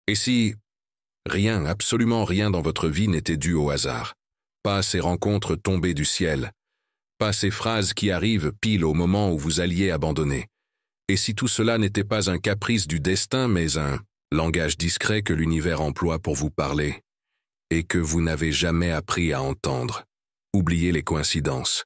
Et si rien, absolument rien dans votre vie n'était dû au hasard? Pas ces rencontres tombées du ciel, pas ces phrases qui arrivent pile au moment où vous alliez abandonner. Et si tout cela n'était pas un caprice du destin, mais un langage discret que l'univers emploie pour vous parler, et que vous n'avez jamais appris à entendre? Oubliez les coïncidences.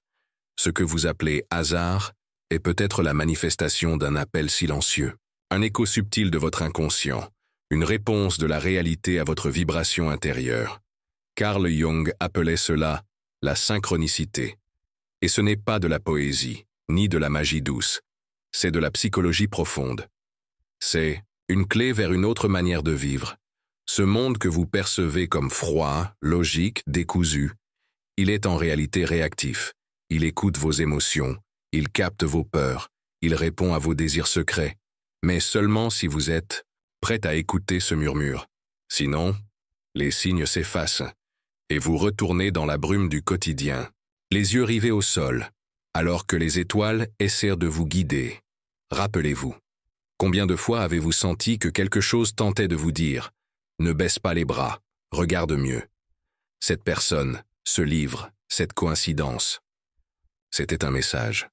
Ce que vous appelez hasard est peut-être la manifestation d'un appel silencieux, un écho subtil de votre inconscient, une réponse de la réalité à votre vibration intérieure. Carl Jung appelait cela la synchronicité. Et ce n'est pas de la poésie, ni de la magie douce, c'est de la psychologie profonde. C'est une clé vers une autre manière de vivre. Ce monde que vous percevez comme froid, logique, décousu, il est en réalité réactif. Il écoute vos émotions, il capte vos peurs, il répond à vos désirs secrets, mais seulement si vous êtes prêt à écouter ce murmure. Sinon, les signes s'effacent, et vous retournez dans la brume du quotidien, les yeux rivés au sol, alors que les étoiles essaient de vous guider. Rappelez-vous, combien de fois avez-vous senti que quelque chose tentait de vous dire « Ne baisse pas les bras, regarde mieux ». Cette personne, ce livre, cette coïncidence, c'était un message,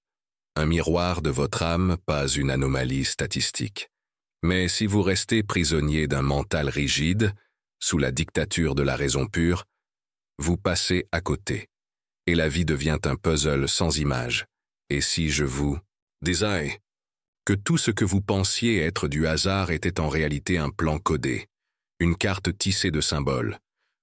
un miroir de votre âme, pas une anomalie statistique. Mais si vous restez prisonnier d'un mental rigide, sous la dictature de la raison pure, vous passez à côté, et la vie devient un puzzle sans image. Et si je vous disais que tout ce que vous pensiez être du hasard était en réalité un plan codé, une carte tissée de symboles,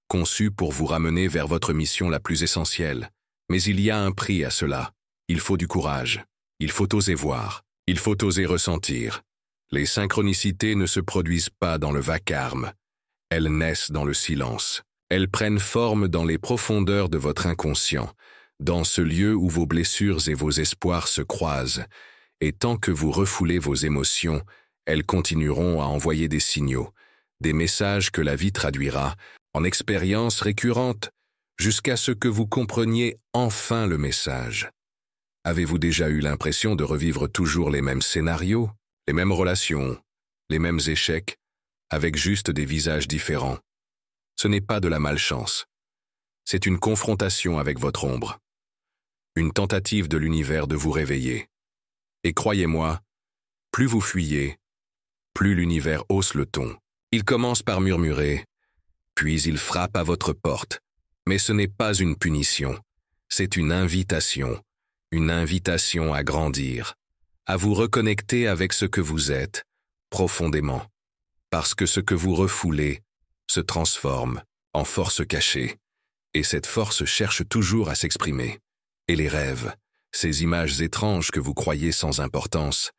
conçue pour vous ramener vers votre mission la plus essentielle. Mais il y a un prix à cela. Il faut du courage. Il faut oser voir. Il faut oser ressentir. Les synchronicités ne se produisent pas dans le vacarme. Elles naissent dans le silence. Elles prennent forme dans les profondeurs de votre inconscient, dans ce lieu où vos blessures et vos espoirs se croisent. Et tant que vous refoulez vos émotions, elles continueront à envoyer des signaux, des messages que la vie traduira en expériences récurrentes, jusqu'à ce que vous compreniez enfin le message. Avez-vous déjà eu l'impression de revivre toujours les mêmes scénarios, les mêmes relations, les mêmes échecs, avec juste des visages différents? Ce n'est pas de la malchance. C'est une confrontation avec votre ombre. Une tentative de l'univers de vous réveiller. Et croyez-moi, plus vous fuyez, plus l'univers hausse le ton. Il commence par murmurer, puis il frappe à votre porte. Mais ce n'est pas une punition, c'est une invitation à grandir, à vous reconnecter avec ce que vous êtes, profondément, parce que ce que vous refoulez se transforme en force cachée, et cette force cherche toujours à s'exprimer. Et les rêves, ces images étranges que vous croyez sans importance,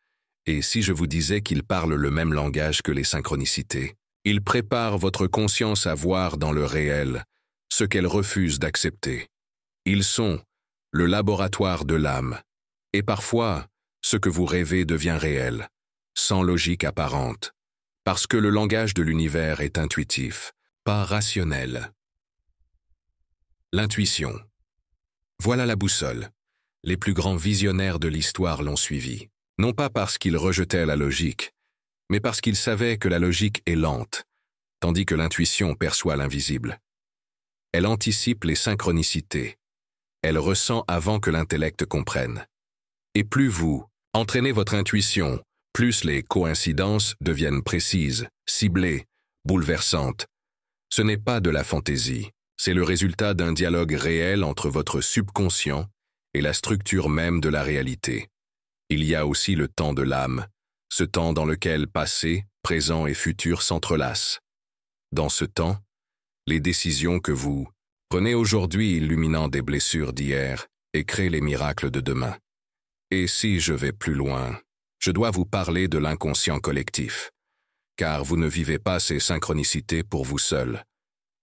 et si je vous disais qu'ils parlent le même langage que les synchronicités, ils préparent votre conscience à voir dans le réel ce qu'elle refuse d'accepter. Ils sont le laboratoire de l'âme, et parfois, ce que vous rêvez devient réel, sans logique apparente, parce que le langage de l'univers est intuitif, pas rationnel. L'intuition. Voilà la boussole. Les plus grands visionnaires de l'histoire l'ont suivie, non pas parce qu'ils rejetaient la logique, mais parce qu'ils savaient que la logique est lente, tandis que l'intuition perçoit l'invisible. Elle anticipe les synchronicités. Elle ressent avant que l'intellect comprenne. Et plus vous entraînez votre intuition, plus les coïncidences deviennent précises, ciblées, bouleversantes. Ce n'est pas de la fantaisie, c'est le résultat d'un dialogue réel entre votre subconscient et la structure même de la réalité. Il y a aussi le temps de l'âme, ce temps dans lequel passé, présent et futur s'entrelacent. Dans ce temps, les décisions que vous prenez aujourd'hui illuminant des blessures d'hier et créent les miracles de demain. Et si je vais plus loin, je dois vous parler de l'inconscient collectif, car vous ne vivez pas ces synchronicités pour vous seul.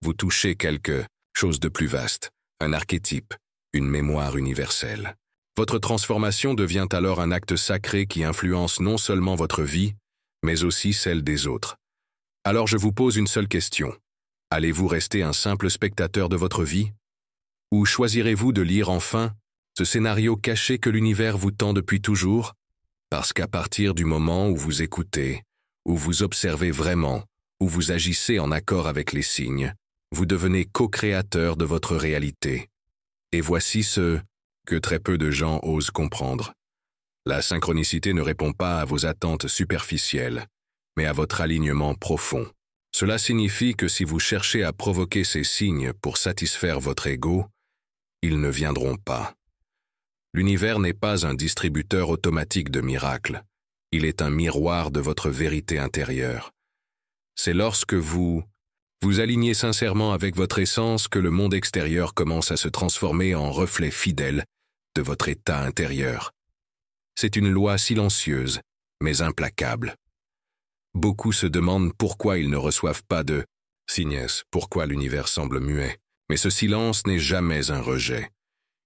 Vous touchez quelque chose de plus vaste, un archétype, une mémoire universelle. Votre transformation devient alors un acte sacré qui influence non seulement votre vie, mais aussi celle des autres. Alors je vous pose une seule question. Allez-vous rester un simple spectateur de votre vie? Ou choisirez-vous de lire enfin ce scénario caché que l'univers vous tend depuis toujours? Parce qu'à partir du moment où vous écoutez, où vous observez vraiment, où vous agissez en accord avec les signes, vous devenez co-créateur de votre réalité. Et voici ce que très peu de gens osent comprendre. La synchronicité ne répond pas à vos attentes superficielles, mais à votre alignement profond. Cela signifie que si vous cherchez à provoquer ces signes pour satisfaire votre ego, ils ne viendront pas. L'univers n'est pas un distributeur automatique de miracles, il est un miroir de votre vérité intérieure. C'est lorsque vous alignez sincèrement avec votre essence que le monde extérieur commence à se transformer en reflet fidèle de votre état intérieur. C'est une loi silencieuse, mais implacable. Beaucoup se demandent pourquoi ils ne reçoivent pas de signes, pourquoi l'univers semble muet. Mais ce silence n'est jamais un rejet.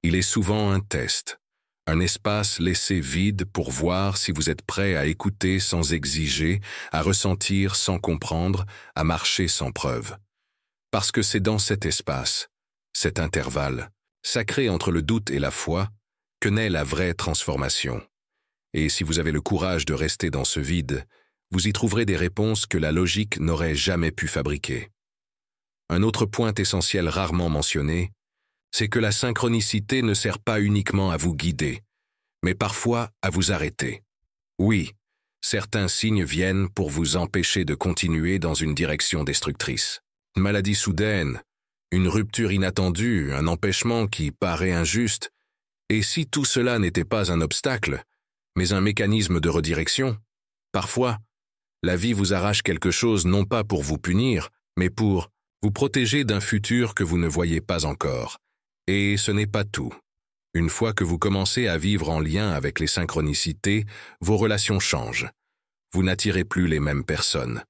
Il est souvent un test, un espace laissé vide pour voir si vous êtes prêt à écouter sans exiger, à ressentir sans comprendre, à marcher sans preuve. Parce que c'est dans cet espace, cet intervalle, sacré entre le doute et la foi, que naît la vraie transformation. Et si vous avez le courage de rester dans ce vide, vous y trouverez des réponses que la logique n'aurait jamais pu fabriquer. Un autre point essentiel rarement mentionné, c'est que la synchronicité ne sert pas uniquement à vous guider, mais parfois à vous arrêter. Oui, certains signes viennent pour vous empêcher de continuer dans une direction destructrice. Une maladie soudaine, une rupture inattendue, un empêchement qui paraît injuste, et si tout cela n'était pas un obstacle, mais un mécanisme de redirection, parfois, la vie vous arrache quelque chose non pas pour vous punir, mais pour vous protéger d'un futur que vous ne voyez pas encore. Et ce n'est pas tout. Une fois que vous commencez à vivre en lien avec les synchronicités, vos relations changent. Vous n'attirez plus les mêmes personnes.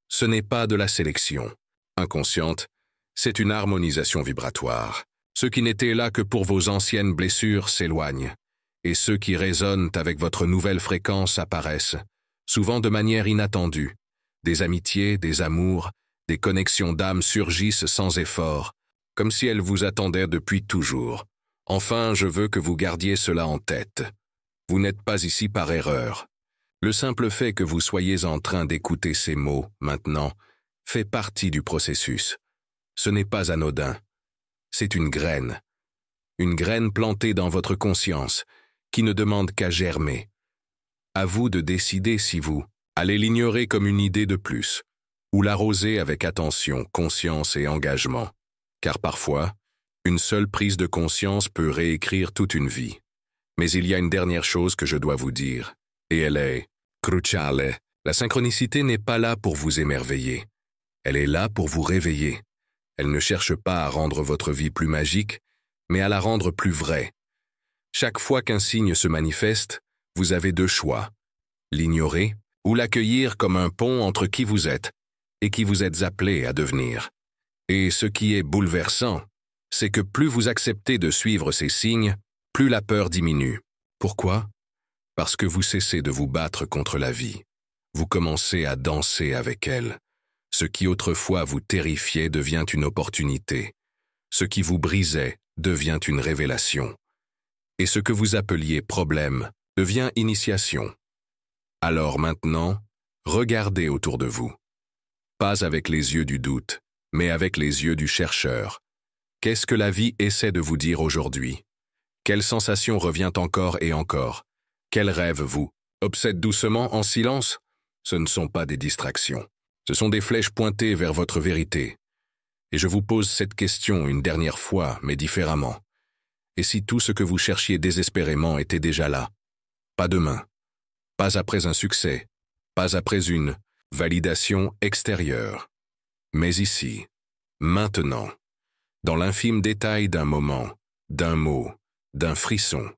Ce n'est pas de la sélection inconsciente, c'est une harmonisation vibratoire. Ceux qui n'étaient là que pour vos anciennes blessures s'éloignent, et ceux qui résonnent avec votre nouvelle fréquence apparaissent, souvent de manière inattendue. Des amitiés, des amours, des connexions d'âme surgissent sans effort, comme si elles vous attendaient depuis toujours. Enfin, je veux que vous gardiez cela en tête. Vous n'êtes pas ici par erreur. Le simple fait que vous soyez en train d'écouter ces mots, maintenant, fait partie du processus. Ce n'est pas anodin. C'est une graine plantée dans votre conscience, qui ne demande qu'à germer. À vous de décider si vous allez l'ignorer comme une idée de plus, ou l'arroser avec attention, conscience et engagement. Car parfois, une seule prise de conscience peut réécrire toute une vie. Mais il y a une dernière chose que je dois vous dire, et elle est cruciale. La synchronicité n'est pas là pour vous émerveiller. Elle est là pour vous réveiller. Elle ne cherche pas à rendre votre vie plus magique, mais à la rendre plus vraie. Chaque fois qu'un signe se manifeste, vous avez deux choix. L'ignorer ou l'accueillir comme un pont entre qui vous êtes et qui vous êtes appelé à devenir. Et ce qui est bouleversant, c'est que plus vous acceptez de suivre ces signes, plus la peur diminue. Pourquoi? Parce que vous cessez de vous battre contre la vie. Vous commencez à danser avec elle. Ce qui autrefois vous terrifiait devient une opportunité. Ce qui vous brisait devient une révélation. Et ce que vous appeliez problème devient initiation. Alors maintenant, regardez autour de vous. Pas avec les yeux du doute, mais avec les yeux du chercheur. Qu'est-ce que la vie essaie de vous dire aujourd'hui? Quelle sensation revient encore et encore? Quel rêve vous obsède doucement en silence? Ce ne sont pas des distractions. Ce sont des flèches pointées vers votre vérité. Et je vous pose cette question une dernière fois, mais différemment. Et si tout ce que vous cherchiez désespérément était déjà là? Pas demain. Pas après un succès. Pas après une validation extérieure. Mais ici, maintenant, dans l'infime détail d'un moment, d'un mot, d'un frisson.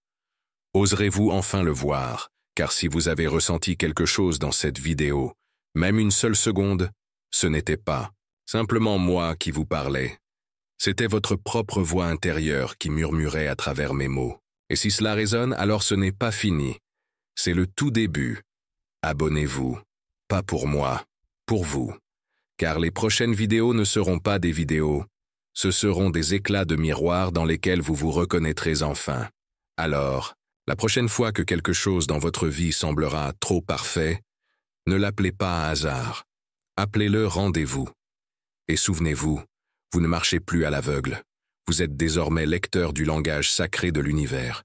Oserez-vous enfin le voir, car si vous avez ressenti quelque chose dans cette vidéo, même une seule seconde, ce n'était pas simplement moi qui vous parlais. C'était votre propre voix intérieure qui murmurait à travers mes mots. Et si cela résonne, alors ce n'est pas fini. C'est le tout début. Abonnez-vous. Pas pour moi, pour vous. Car les prochaines vidéos ne seront pas des vidéos. Ce seront des éclats de miroir dans lesquels vous vous reconnaîtrez enfin. Alors, la prochaine fois que quelque chose dans votre vie semblera trop parfait, ne l'appelez pas hasard. Appelez-le rendez-vous. Et souvenez-vous, vous ne marchez plus à l'aveugle. Vous êtes désormais lecteur du langage sacré de l'univers.